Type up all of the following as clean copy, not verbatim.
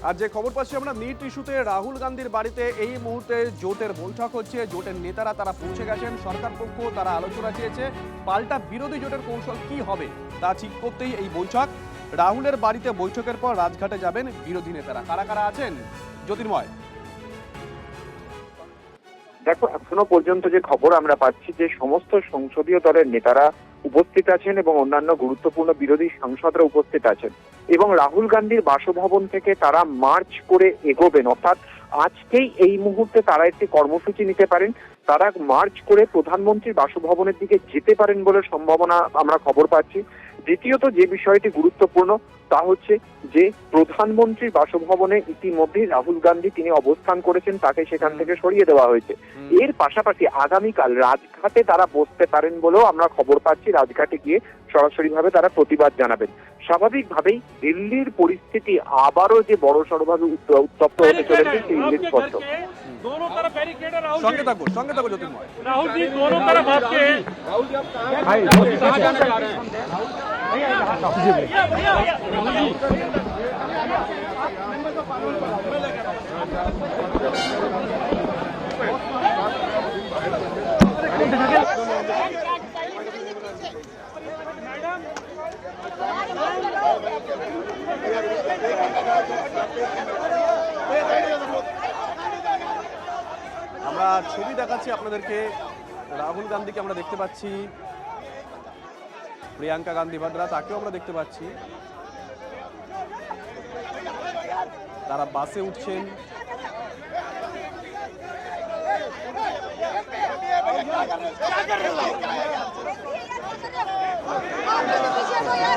আর যে খবর পাচ্ছি আমরা, নিট ইস্যুতে রাহুল গান্ধীর বাড়িতে এই মুহূর্তে জোটের বৈঠক হচ্ছে। জোটের নেতারা তারা পৌঁছে গেছেন, সরকার পক্ষ তারা আলোচনা চেয়েছে। পাল্টা বিরোধী জোটের কৌশল কি হবে তা ঠিক করতেই এই বৈঠক। রাহুলের বাড়িতে বৈঠকের পর রাজঘাটে যাবেন বিরোধী নেতারা। কারা কারা আছেন জ্যোতির্ময়? দেখো, এখনো পর্যন্ত যে খবর আমরা পাচ্ছি যে সমস্ত সংসদীয় দলের নেতারা উপস্থিত আছেন এবং অন্যান্য গুরুত্বপূর্ণ বিরোধী সাংসদরা উপস্থিত আছেন এবং রাহুল গান্ধীর বাসভবন থেকে তারা মার্চ করে এগোবেন। অর্থাৎ আজকেই এই মুহূর্তে তারা একটি কর্মসূচি নিতে পারেন, তারা মার্চ করে প্রধানমন্ত্রীর বাসভবনের দিকে যেতে পারেন বলে সম্ভাবনা আমরা খবর পাচ্ছি। দ্বিতীয়ত যে বিষয়টি গুরুত্বপূর্ণ তা হচ্ছে যে প্রধানমন্ত্রীর বাসভবনে ইতিমধ্যেই রাহুল গান্ধী তিনি অবস্থান করেছেন, তাকে সেখান থেকে সরিয়ে দেওয়া হয়েছে। এর পাশাপাশি আগামীকাল রাজঘাটে তারা বসতে পারেন বলেও আমরা খবর পাচ্ছি। রাজঘাটে গিয়ে সরাসরিভাবে তারা প্রতিবাদ জানাবেন। স্বাভাবিকভাবেই দিল্লির পরিস্থিতি আবারও যে বড়সড়ভাবে উত্তপ্ত হতে চলেছে সেই ইঙ্গিত স্পষ্ট। दोनों तरफ बैरिकेड है राहुल সঙ্গে থাকো জ্যোতির্ময়। राहुल जी दोनों तरफ आपके আমরা ছবি দেখাচ্ছি আপনাদেরকে। রাহুল গান্ধীকে আমরা দেখতে পাচ্ছি, প্রিয়াঙ্কা গান্ধী ভাদ্রা তাকেও আমরা দেখতে পাচ্ছি। তারা বাসে উঠছেন।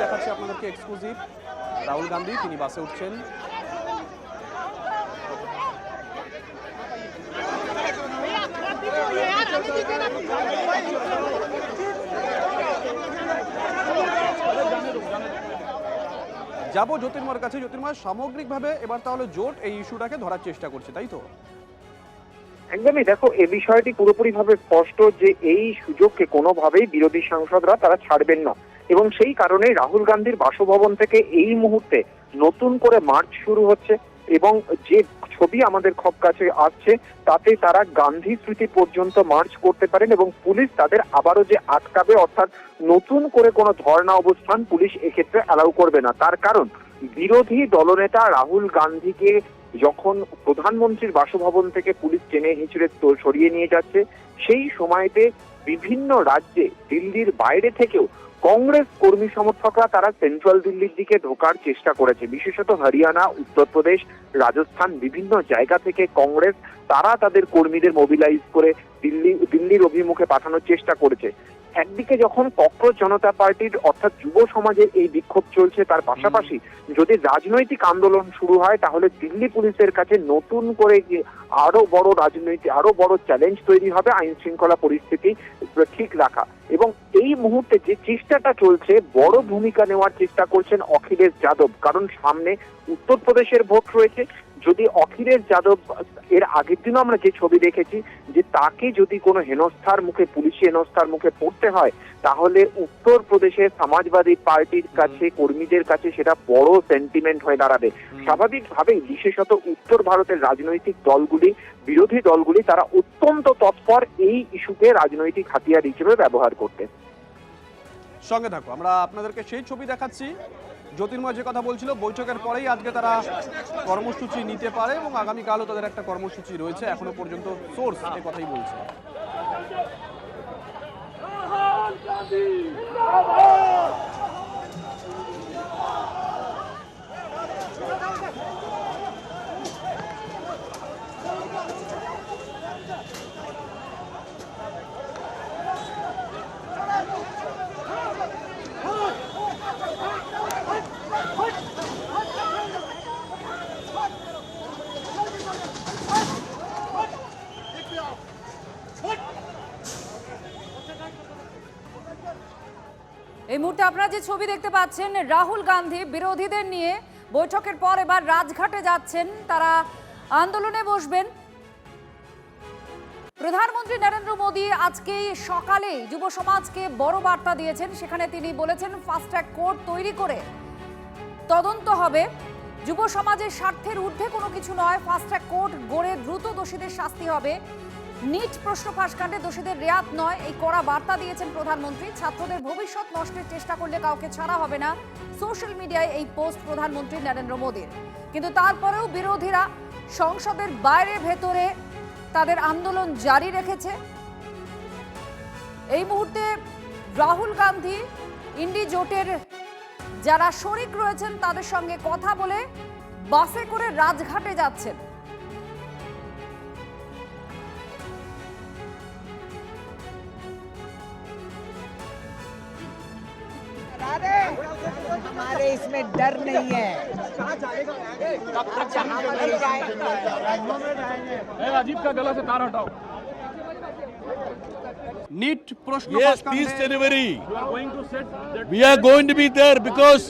দেখাচ্ছি আপনাদেরকে এক্সক্লুসিভ। রাহুল গান্ধী তিনি বাসে উঠছেন। যাবো জ্যোতির্ময়ের কাছে। জ্যোতির্ময়, সামগ্রিকভাবে এবার তাহলে জোট এই ইস্যুটাকে ধরার চেষ্টা করছে, তাই তো? একদমই। দেখো, এই বিষয়টি পুরোপুরিভাবে স্পষ্ট যে এই সুযোগকে কোনোভাবেই বিরোধী সাংসদরা তারা ছাড়বেন না এবং সেই কারণেই রাহুল গান্ধীর বাসভবন থেকে এই মুহূর্তে নতুন করে মার্চ শুরু হচ্ছে এবং যে ছবি আমাদের কাছে আসছে তাতে তারা গান্ধী স্মৃতি পর্যন্ত মার্চ করতে পারেন এবং পুলিশ তাদের আবারও যে আটকাবে, অর্থাৎ নতুন করে কোনো ধর্ণা অবস্থান পুলিশ এক্ষেত্রে অ্যালাউ করবে না। তার কারণ বিরোধী দলনেতা রাহুল গান্ধীকে যখন প্রধানমন্ত্রীর বাসভবন থেকে পুলিশ টেনে হিঁচড়ে সরিয়ে নিয়ে যাচ্ছে, সেই সময়তে বিভিন্ন রাজ্যে দিল্লির বাইরে থেকেও কংগ্রেস কর্মী সমর্থকরা তারা সেন্ট্রাল দিল্লির দিকে ঢোকার চেষ্টা করেছে। বিশেষত হরিয়ানা, উত্তরপ্রদেশ, রাজস্থান বিভিন্ন জায়গা থেকে কংগ্রেস তারা তাদের কর্মীদের মোবিলাইজ করে দিল্লির অভিমুখে পাঠানোর চেষ্টা করেছে। একদিকে যখন ককরোচ জনতা পার্টির অর্থাৎ যুব সমাজের এই বিক্ষোভ চলছে, তার পাশাপাশি যদি রাজনৈতিক আন্দোলন শুরু হয় তাহলে দিল্লি পুলিশের কাছে নতুন করে আরো বড় চ্যালেঞ্জ তৈরি হবে আইন শৃঙ্খলা পরিস্থিতি ঠিক রাখা। এবং এই মুহূর্তে যে চেষ্টাটা চলছে, বড় ভূমিকা নেওয়ার চেষ্টা করছেন অখিলেশ যাদব, কারণ সামনে উত্তরপ্রদেশের ভোট রয়েছে। যদি অখিলেশ যাদব, এর আগের দিনও আমরা যে ছবি দেখেছি যে তাকে যদি কোনো পুলিশি হেনস্থার মুখে পড়তে হয় তাহলে উত্তরপ্রদেশের সমাজবাদী পার্টির কাছে, কর্মীদের কাছে সেটা বড় সেন্টিমেন্ট হয়ে দাঁড়াবে। স্বাভাবিকভাবেই বিশেষত উত্তর ভারতের রাজনৈতিক দলগুলি, বিরোধী দলগুলি তারা অত্যন্ত তৎপর এই ইস্যুকে রাজনৈতিক হাতিয়ার হিসেবে ব্যবহার করতে। সঙ্গে থাকো, আমরা আপনাদেরকে সেই ছবি দেখাচ্ছি। জ্যোতির্ময় যে কথা বলছিল, বৈঠকের পরেই আজকে তারা কর্মসূচি নিতে পারে এবং আগামীকালও তাদের একটা কর্মসূচি রয়েছে। এখনো পর্যন্ত সোর্স এই কথাই বলছে। এই মুহূর্তে আপনারা যে ছবি দেখতে পাচ্ছেন, রাহুল গান্ধী বিরোধীদের নিয়ে বৈঠকের পর এবার রাজঘাটে যাচ্ছেন, তারা আন্দোলনে বসবেন। প্রধানমন্ত্রী নরেন্দ্র মোদী আজকেই সকালে যুব সমাজকে বড় বার্তা দিয়েছেন। সেখানে তিনি বলেছেন ফাস্ট ট্র্যাক কোর্ট তৈরি করে তদন্ত হবে। যুব সমাজের স্বার্থের ঊর্ধ্বে কোনো কিছু নয়। ফাস্ট ট্র্যাক কোর্ট গড়ে দ্রুত দোষীদের শাস্তি হবে। নিট প্রশ্ন ফাঁসকাণ্ডে দোষীদের রেয়াত নয়, এই কড়া বার্তা দিয়েছেন প্রধানমন্ত্রী। ছাত্রদের ভবিষ্যৎ নষ্টের চেষ্টা করলে কাউকে ছাড়া হবে না, সোশ্যাল মিডিয়ায় এই পোস্ট প্রধানমন্ত্রী নরেন্দ্র মোদীর। কিন্তু তারপরেও বিরোধীরা সংসদের বাইরে ভেতরে তাদের আন্দোলন জারি রেখেছে। এই মুহূর্তে রাহুল গান্ধী ইন্ডি জোটের যারা শরিক রয়েছেন তাদের সঙ্গে কথা বলে বাসে করে রাজঘাটে যাচ্ছেন। हमारे इसमें डर नहीं है। राजीव का गला से तार हटाओ। নিট প্রশ্ন Yes, ফাঁসকাণ্ডে 30th January. Going to set that. We are going to be there because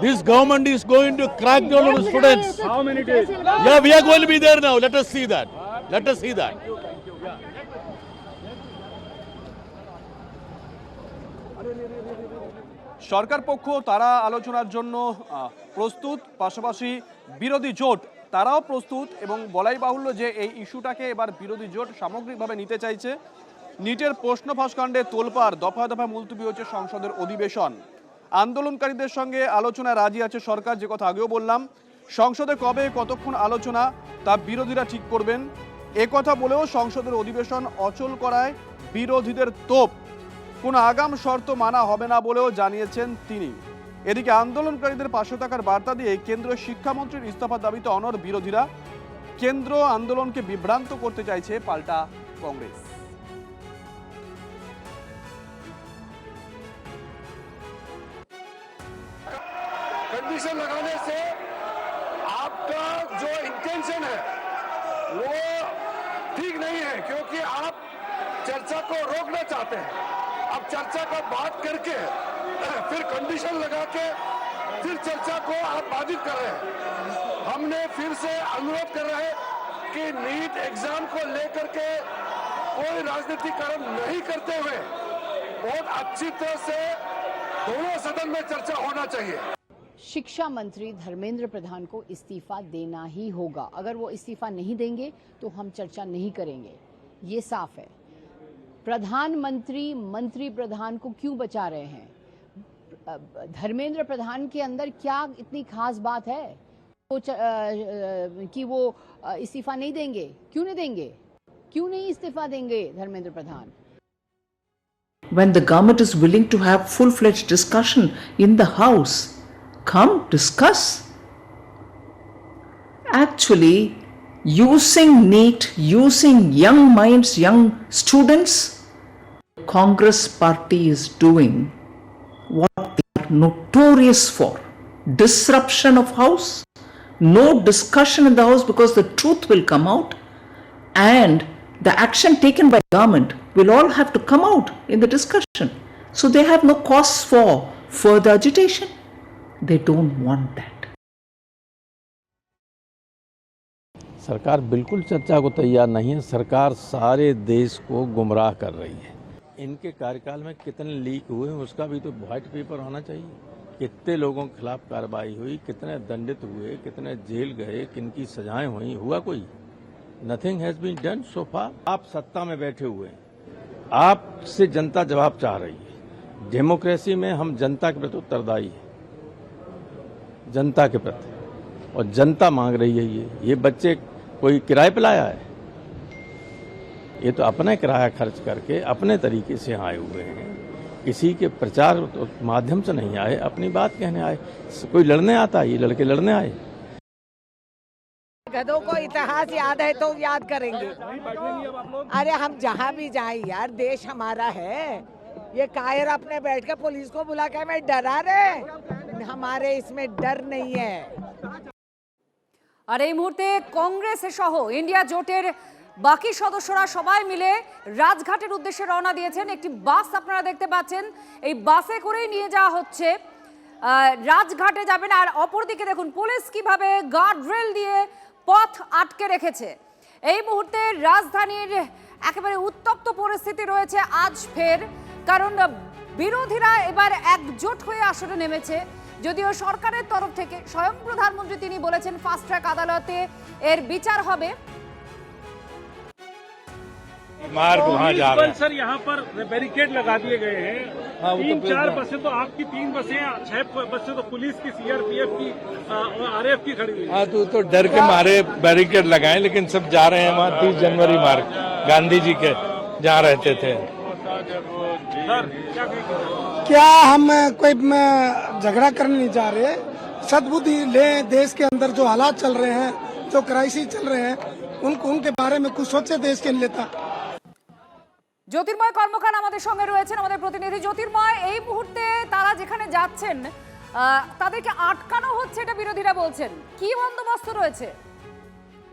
this government is going to crack down on the students. How many days? Yeah, we are going to be there now. Let us see that. Let us see that. সরকার পক্ষ তারা আলোচনার জন্য প্রস্তুত, পাশাপাশি বিরোধী জোট তারাও প্রস্তুত এবং বলাই বাহুল্য যে এই ইস্যুটাকে এবার বিরোধী জোট সামগ্রিকভাবে নিতে চাইছে। নিটের প্রশ্ন ফাঁসকাণ্ডে তোলপাড়, দফায় দফায় মুলতবি হচ্ছে সংসদের অধিবেশন। আন্দোলনকারীদের সঙ্গে আলোচনায় রাজি আছে সরকার, যে কথা আগেও বললাম। সংসদে কবে কতক্ষণ আলোচনা তা বিরোধীরা ঠিক করবেন, একথা বলেও সংসদের অধিবেশন অচল করায় বিরোধীদের তোপ। কোনো আগাম শর্ত মানা হবে না বলেও জানিয়েছেন তিনি। এদিকে আন্দোলনকারীদের পাশে থাকার বার্তা দিয়ে কেন্দ্রীয় শিক্ষামন্ত্রীর ইস্তফার দাবিতে অনড় বিরোধীরা। কেন্দ্র আন্দোলনকে বিভ্রান্ত করতে চাইছে পাল্টা কংগ্রেস। कंडीशन लगाने से आपका जो इंटेंशन है वो ठीक नहीं है, क्योंकि आप चर्चा को रोकना चाहते हैं। अब चर्चा का बात करके फिर कंडीशन लगा के फिर चर्चा को आप बाधित कर रहे हैं। हमने फिर से अनुरोध कर रहे हैं कि नीट एग्जाम को लेकर के कोई राजनीतिकरण नहीं करते हुए बहुत अच्छी तरह से दोनों सदन में चर्चा होना चाहिए। शिक्षा मंत्री धर्मेंद्र प्रधान को इस्तीफा देना ही होगा। अगर वो इस्तीफा नहीं देंगे तो हम चर्चा नहीं करेंगे, ये साफ है। प्रधानमंत्री मंत्री प्रधान को क्यों बचा रहे हैं? धर्मेंद्र प्रधान के अंदर क्या इतनी खास बात है कि वो इस्तीफा नहीं देंगे? क्यों नहीं देंगे? क्यों नहीं इस्तीफा देंगे Dharmendra Pradhan? When the government is willing to have full-fledged discussion in the House, come discuss. Actually, using NEET, using young minds, young students, Congress party is doing what they are notorious for. Disruption of House, no discussion in the House because the truth will come out, and the action taken by government will all have to come out in the discussion. So they have no cause for further agitation. They don't want that. सरकार बिल्कुल चर्चा को तैयार नहीं है। सरकार सारे देश को गुमराह कर रही है। इनके कार्यकाल में कितने लीक हुए उसका भी तो व्हाइट पेपर होना चाहिए। कितने लोगों के खिलाफ कार्रवाई हुई, कितने दंडित हुए, कितने जेल गए, किनकी सजाएं हुई, हुआ कोई? Nothing has been done so far. आप सत्ता में बैठे हुए हैं, आपसे जनता जवाब चाह रही है। डेमोक्रेसी में हम जनता के प्रति उत्तरदायी है, जनता के प्रति, और जनता मांग रही है। ये बच्चे कोई किराए पे लाया है? ये तो अपना किराया खर्च करके अपने तरीके से आए हुए हैं। किसी के प्रचार तो माध्यम से नहीं आए, अपनी बात कहने आए। कोई लड़ने आता है, ये लड़के लड़ने आए। गधों को इतिहास याद है तो याद करेंगे। अरे हम जहाँ भी जाए यार, देश हमारा है। ये कायर अपने बैठ के पुलिस को बुला के हमें डरा रहे, हमारे इसमें डर नहीं है। আর এই মুহূর্তে কংগ্রেস সহ ইন্ডিয়া জোটের বাকি সদস্যরা সবাই মিলে রাজঘাটের উদ্দেশ্যে রওনা দিয়েছেন। একটি বাস আপনারা দেখতে পাচ্ছেন, এই বাসে করেই নিয়ে যাওয়া হচ্ছে। রাজঘাটে যাবেন। আর অপরদিকে দেখুন পুলিশ কিভাবে গার্ড রেল দিয়ে পথ আটকে রেখেছে। এই মুহূর্তে রাজধানীর একেবারে উত্তপ্ত পরিস্থিতি রয়েছে আজ ফের, কারণ বিরোধীরা এবার একজোট হয়ে আসরে নেমেছে। যদিও সরকারের তরফ থেকে স্বয়ং প্রধানমন্ত্রী তিনি বলেছেন ফাস্ট ট্র্যাক আদালতে এর বিচার হবে। मार्ग वहाँ जा रहा है। सर यहाँ पर बैरिकेड लगा दिए गए हैं। हाँ, वो तो 3-4 बसें तो आपकी, 3 बसें, 6 बसें तो पुलिस की, सीआरपीएफ की और आरएफ की खड़ी हुई है। हाँ, तो डर के मारे बैरिकेड लगाए, लेकिन सब जा रहे हैं वहाँ 30 जनवरी मार्ग गांधी जी के जहाँ रहते थे। सर क्या कहेंगे? क्या हम कोई झगड़ा करने नहीं जा रहे, सद्बुद्धि ले। देश के अंदर जो हालात चल रहे हैं, जो क्राइसिस चल रहे हैं, उनके बारे में कुछ सोचे देश के नेता। জ্যোতির্ময় কর্মকার আমাদের সঙ্গে রয়েছেন, আমাদের প্রতিনিধি। জ্যোতির্ময়, এই মুহূর্তে তারা যেখানে যাচ্ছেন তাদেরকে আটকানো হচ্ছে, এটা বিরোধীরা বলছেন, কি বন্দোবস্ত রয়েছে?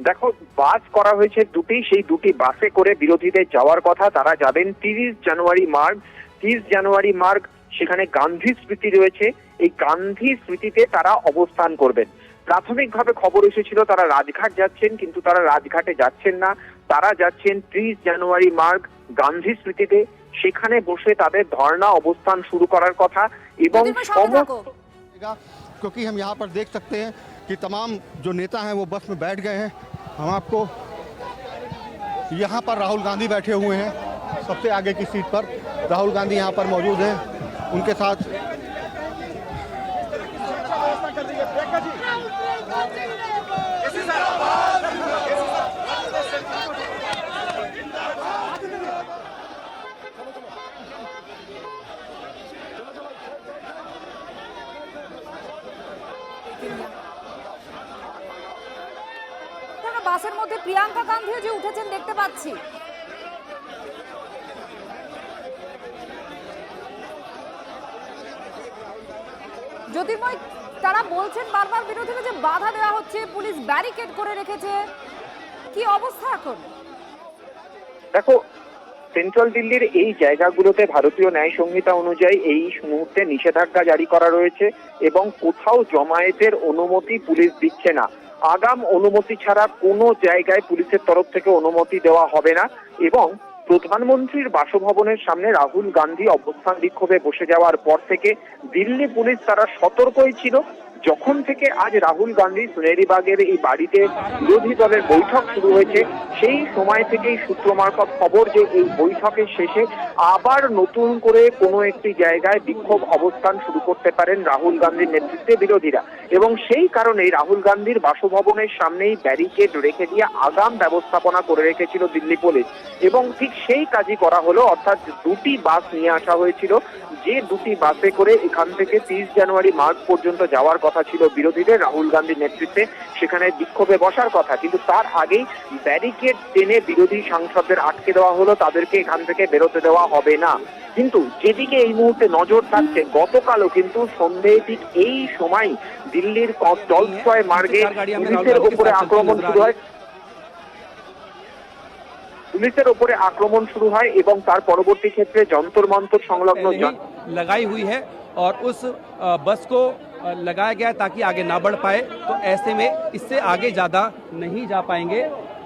দেখো, বাস করা হয়েছে দুটি, সেই দুটি বাসে করে বিরোধীদের যাওয়ার কথা। তারা যাবেন 30 জানুয়ারি মার্গ। 30 জানুয়ারি মার্গ, সেখানে গান্ধী স্মৃতি রয়েছে, এই গান্ধী স্মৃতিতে তারা অবস্থান করবেন। প্রাথমিকভাবে খবর এসেছিল তারা রাজঘাট যাচ্ছেন, কিন্তু তারা রাজঘাটে যাচ্ছেন না, তারা যাচ্ছেন 30 জানুয়ারি মার্গ গান্ধী স্মৃতিতে। সেখানে বসে তাদের ধর্ণা অবস্থান শুরু করার কথা। এবং क्योंकि हम यहाँ पर देख सकते हैं कि तमाम जो नेता हैं वो बस में बैठ गए हैं। हम आपको यहाँ पर राहुल गांधी बैठे हुए हैं, सबसे आगे की सीट पर राहुल गांधी यहाँ पर मौजूद हैं। उनके साथ বাসের মধ্যে প্রিয়াঙ্কা গান্ধীও যে উঠেছেন দেখতে পাচ্ছি। জ্যোতির্ময়, তারা বলছেন বারবার বিরোধীরা যে বাধা দেওয়া হচ্ছে, পুলিশ ব্যারিকেড করে রেখেছে, কি অবস্থা এখন? দেখো, সেন্ট্রাল দিল্লির এই জায়গাগুলোতে ভারতীয় ন্যায় সংহিতা অনুযায়ী এই মুহূর্তে নিষেধাজ্ঞা জারি করা রয়েছে এবং কোথাও জমায়েতের অনুমতি পুলিশ দিচ্ছে না। আগাম অনুমতি ছাড়া কোনো জায়গায় পুলিশের তরফ থেকে অনুমতি দেওয়া হবে না। এবং প্রধানমন্ত্রীর বাসভবনের সামনে রাহুল গান্ধী অবস্থান বিক্ষোভে বসে যাওয়ার পর থেকে দিল্লি পুলিশ তারা সতর্কই ছিল। যখন থেকে আজ রাহুল গান্ধী সুনেরিবাগের এই বাড়িতে বিরোধী দলের বৈঠক শুরু হয়েছে, সেই সময় থেকেই সূত্র মারফত খবর যে এই বৈঠকের শেষে আবার নতুন করে কোনো একটি জায়গায় বিক্ষোভ অবস্থান শুরু করতে পারেন রাহুল গান্ধীর নেতৃত্বে বিরোধীরা। এবং সেই কারণেই রাহুল গান্ধীর বাসভবনের সামনেই ব্যারিকেড রেখে দিয়ে আগাম ব্যবস্থাপনা করে রেখেছিল দিল্লি পুলিশ। এবং ঠিক সেই কাজই করা হলো, অর্থাৎ দুটি বাস নিয়ে আসা হয়েছিল, যে দুটি বাসে করে এখান থেকে 30 জানুয়ারি মার্চ পর্যন্ত যাওয়ার কথা ছিল বিরোধীদের রাহুল গান্ধীর নেতৃত্বে, সেখানে বিক্ষোভে বসার কথা। কিন্তু তার আগেই ব্যারিকেড টেনে বিরোধী সাংসদদের আটকে দেওয়া হলো, তাদেরকে এখান থেকে বেরোতে দেওয়া হবে না। কিন্তু যেদিকে এই মুহূর্তে নজর থাকছে, গতকালও কিন্তু সন্ধ্যে ঠিক এই সময় দিল্লির টলস্টয় মার্গে পুলিশের উপরে আক্রমণ শুরু হয়। পুলিশের উপরে আক্রমণ শুরু হয় এবং তার পরবর্তী ক্ষেত্রে যন্তর মন্তর সংলগ্ন लगाई हुई है और उस बस को लगाया गया ताकि आगे ना बढ़ पाए। तो ऐसे में इससे आगे ज़्यादा नहीं जा पाएंगे।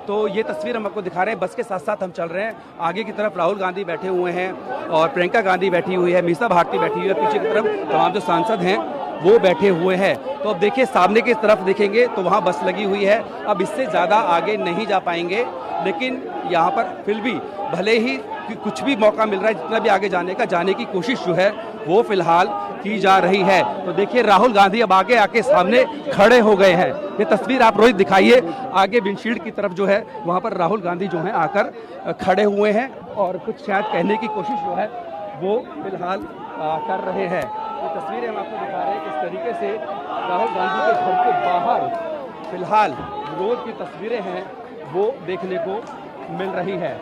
तो ये तस्वीर हम आपको दिखा रहे हैं, बस के साथ साथ हम चल रहे हैं। आगे की तरफ राहुल गांधी बैठे हुए हैं और प्रियंका गांधी बैठी हुई है, मीसा भारती बैठी हुई है, पीछे की तरफ तमाम जो सांसद हैं वो बैठे हुए हैं। तो अब देखिए सामने की तरफ देखेंगे तो वहाँ बस लगी हुई है। अब इससे ज़्यादा आगे नहीं जा पाएंगे, लेकिन यहाँ पर फिर भी भले ही कुछ भी मौका मिल रहा है, जितना भी आगे जाने की कोशिश जो है वो फिलहाल की जा रही है। तो देखिए राहुल गांधी अब आगे आके सामने खड़े हो गए हैं। ये तस्वीर आप रोहित दिखाइए, आगे विंडशील्ड की तरफ जो है वहाँ पर राहुल गांधी जो है आकर खड़े हुए हैं और कुछ शायद कहने की कोशिश जो है वो फिलहाल कर रहे हैं। ये तस्वीरें हम आपको दिखा रहे हैं किस तरीके से राहुल गांधी के घर के बाहर फिलहाल विरोध की तस्वीरें हैं वो देखने को मिल रही है।